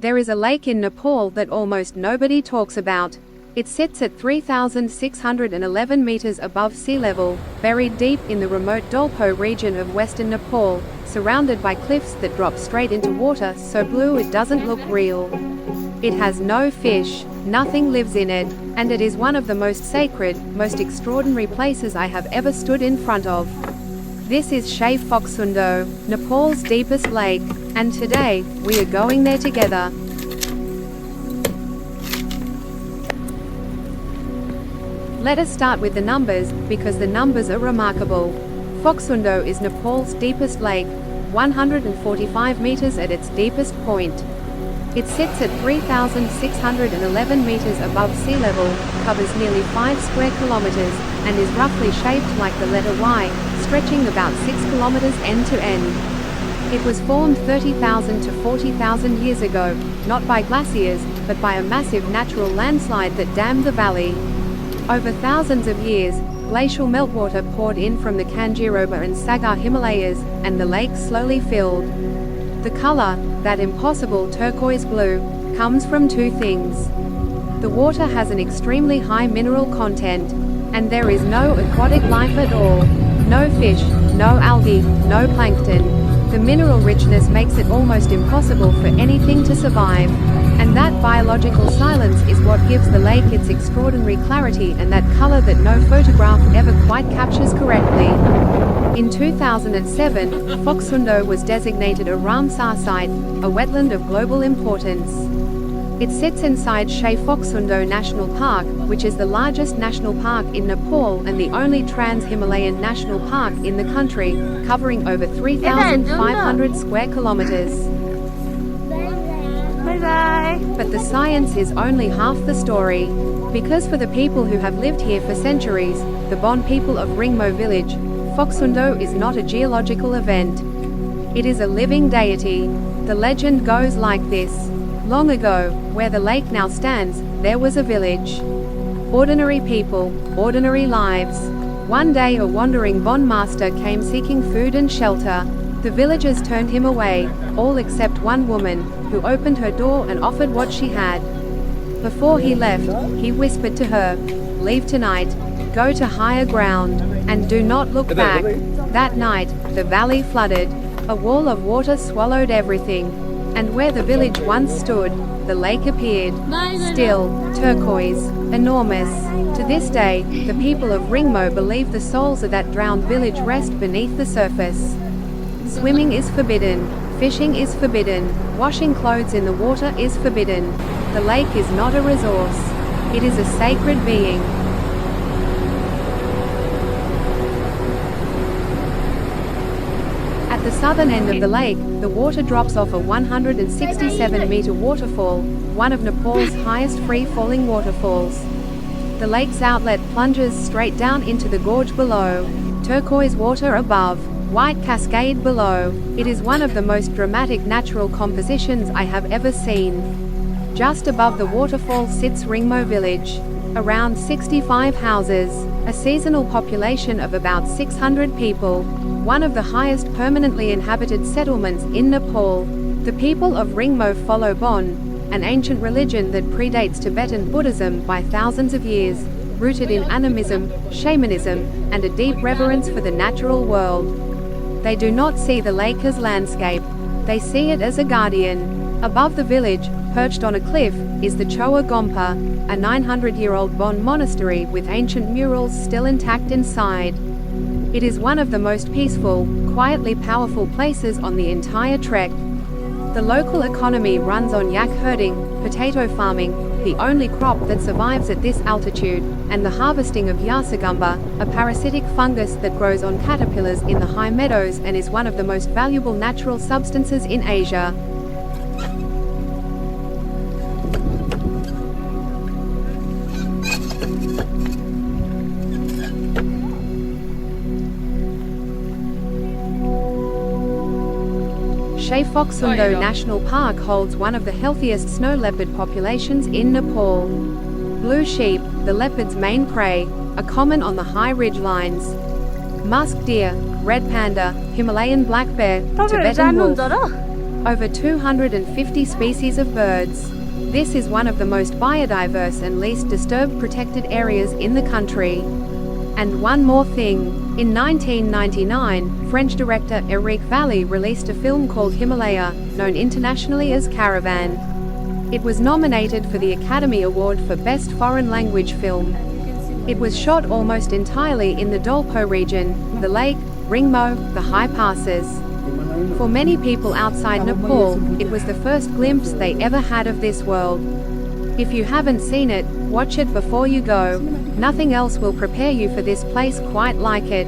There is a lake in Nepal that almost nobody talks about. It sits at 3,611 meters above sea level, buried deep in the remote Dolpo region of western Nepal, surrounded by cliffs that drop straight into water so blue it doesn't look real. It has no fish, nothing lives in it, and it is one of the most sacred, most extraordinary places I have ever stood in front of. This is Shey Phoksundo, Nepal's deepest lake, and today, we are going there together. Let us start with the numbers, because the numbers are remarkable. Phoksundo is Nepal's deepest lake, 145 meters at its deepest point. It sits at 3,611 meters above sea level, covers nearly 5 square kilometers, and is roughly shaped like the letter Y, stretching about 6 kilometers end to end. It was formed 30,000 to 40,000 years ago, not by glaciers, but by a massive natural landslide that dammed the valley. Over thousands of years, glacial meltwater poured in from the Kanjiroba and Sagar Himalayas, and the lake slowly filled. The color, that impossible turquoise blue, comes from two things. The water has an extremely high mineral content, and there is no aquatic life at all. No fish, no algae, no plankton. The mineral richness makes it almost impossible for anything to survive. And that biological silence is what gives the lake its extraordinary clarity and that color that no photograph ever quite captures correctly. In 2007, Phoksundo was designated a Ramsar site, a wetland of global importance. It sits inside Shey Phoksundo National Park, which is the largest national park in Nepal and the only trans-Himalayan national park in the country, covering over 3,500 square kilometers. But the science is only half the story. Because for the people who have lived here for centuries, the Bon people of Ringmo village, Phoksundo is not a geological event. It is a living deity. The legend goes like this. Long ago, where the lake now stands, there was a village. Ordinary people, ordinary lives. One day a wandering Bon master came seeking food and shelter. The villagers turned him away, all except one woman, who opened her door and offered what she had. Before he left, he whispered to her, "Leave tonight, go to higher ground, and do not look back." That night, the valley flooded. A wall of water swallowed everything. And where the village once stood, the lake appeared. Still, turquoise, enormous. To this day, the people of Ringmo believe the souls of that drowned village rest beneath the surface. Swimming is forbidden. Fishing is forbidden. Washing clothes in the water is forbidden. The lake is not a resource. It is a sacred being. At the southern end of the lake, the water drops off a 167-meter waterfall, one of Nepal's highest free-falling waterfalls. The lake's outlet plunges straight down into the gorge below. Turquoise water above. White cascade below. It is one of the most dramatic natural compositions I have ever seen. Just above the waterfall sits Ringmo village. Around 65 houses. A seasonal population of about 600 people. One of the highest permanently inhabited settlements in Nepal. The people of Ringmo follow Bon, an ancient religion that predates Tibetan Buddhism by thousands of years, rooted in animism, shamanism, and a deep reverence for the natural world. They do not see the lake as landscape. They see it as a guardian. Above the village, perched on a cliff, is the Tshowa Gompa, a 900-year-old Bon monastery with ancient murals still intact inside. It is one of the most peaceful, quietly powerful places on the entire trek. The local economy runs on yak herding, potato farming, the only crop that survives at this altitude, and the harvesting of Tshowa, a parasitic fungus that grows on caterpillars in the high meadows and is one of the most valuable natural substances in Asia. Shey Phoksundo National Park holds one of the healthiest snow leopard populations in Nepal. Blue sheep, the leopard's main prey, are common on the high ridgelines. Musk deer, red panda, Himalayan black bear, Tibetan wolf. Over 250 species of birds. This is one of the most biodiverse and least disturbed protected areas in the country. And one more thing. In 1999, French director Eric Valli released a film called Himalaya, known internationally as Caravan. It was nominated for the Academy Award for Best Foreign Language Film. It was shot almost entirely in the Dolpo region, the lake, Ringmo, the high passes. For many people outside Nepal, it was the first glimpse they ever had of this world. If you haven't seen it, watch it before you go. Nothing else will prepare you for this place quite like it.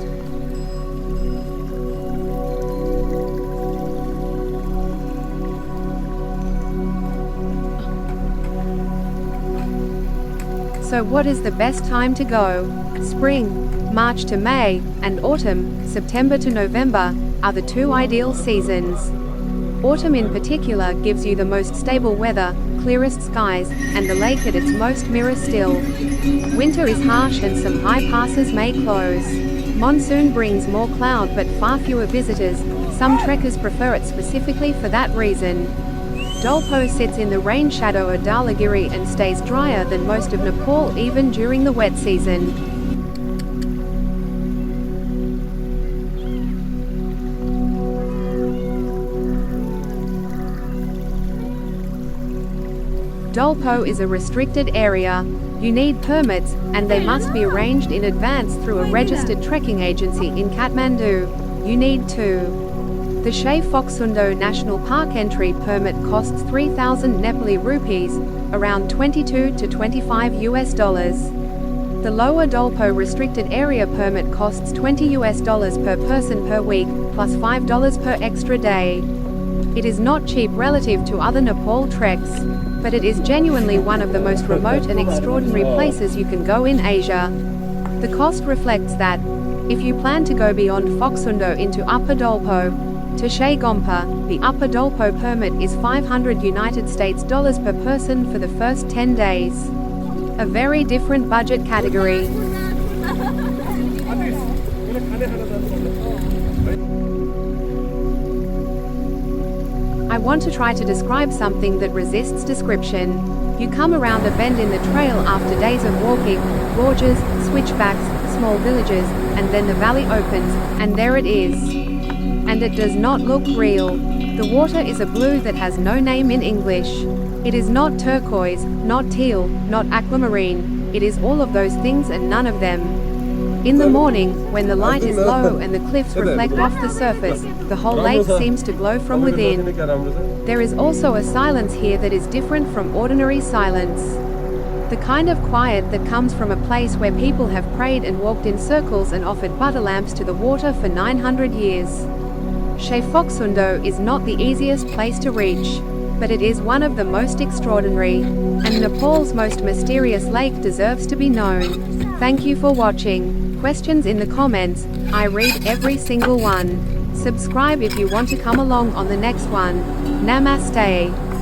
So what is the best time to go? Spring, March to May, and autumn, September to November, are the two ideal seasons. Autumn in particular gives you the most stable weather, clearest skies, and the lake at its most mirror still. Winter is harsh and some high passes may close. Monsoon brings more cloud but far fewer visitors. Some trekkers prefer it specifically for that reason. Dolpo sits in the rain shadow of Dhaulagiri and stays drier than most of Nepal even during the wet season. Dolpo is a restricted area. You need permits, and they must be arranged in advance through a registered trekking agency in Kathmandu. You need two. The Shey Phoksundo National Park entry permit costs 3,000 Nepali rupees, around $22 to $25. The lower Dolpo Restricted Area Permit costs $20 per person per week, plus $5 per extra day. It is not cheap relative to other Nepal treks, but it is genuinely one of the most remote and extraordinary places you can go in Asia. The cost reflects that. If you plan to go beyond Phoksundo into Upper Dolpo, to Shey Gompa, the Upper Dolpo permit is $500 per person for the first 10 days. A very different budget category. I want to try to describe something that resists description. You come around a bend in the trail after days of walking, gorges, switchbacks, small villages, and then the valley opens, and there it is. And it does not look real. The water is a blue that has no name in English. It is not turquoise, not teal, not aquamarine. It is all of those things and none of them. In the morning, when the light is low and the cliffs reflect off the surface, the whole lake seems to glow from within. There is also a silence here that is different from ordinary silence. The kind of quiet that comes from a place where people have prayed and walked in circles and offered butter lamps to the water for 900 years. Shey Phoksundo is not the easiest place to reach, but it is one of the most extraordinary, and Nepal's most mysterious lake deserves to be known. Thank you for watching. Questions in the comments, I read every single one. Subscribe if you want to come along on the next one. Namaste.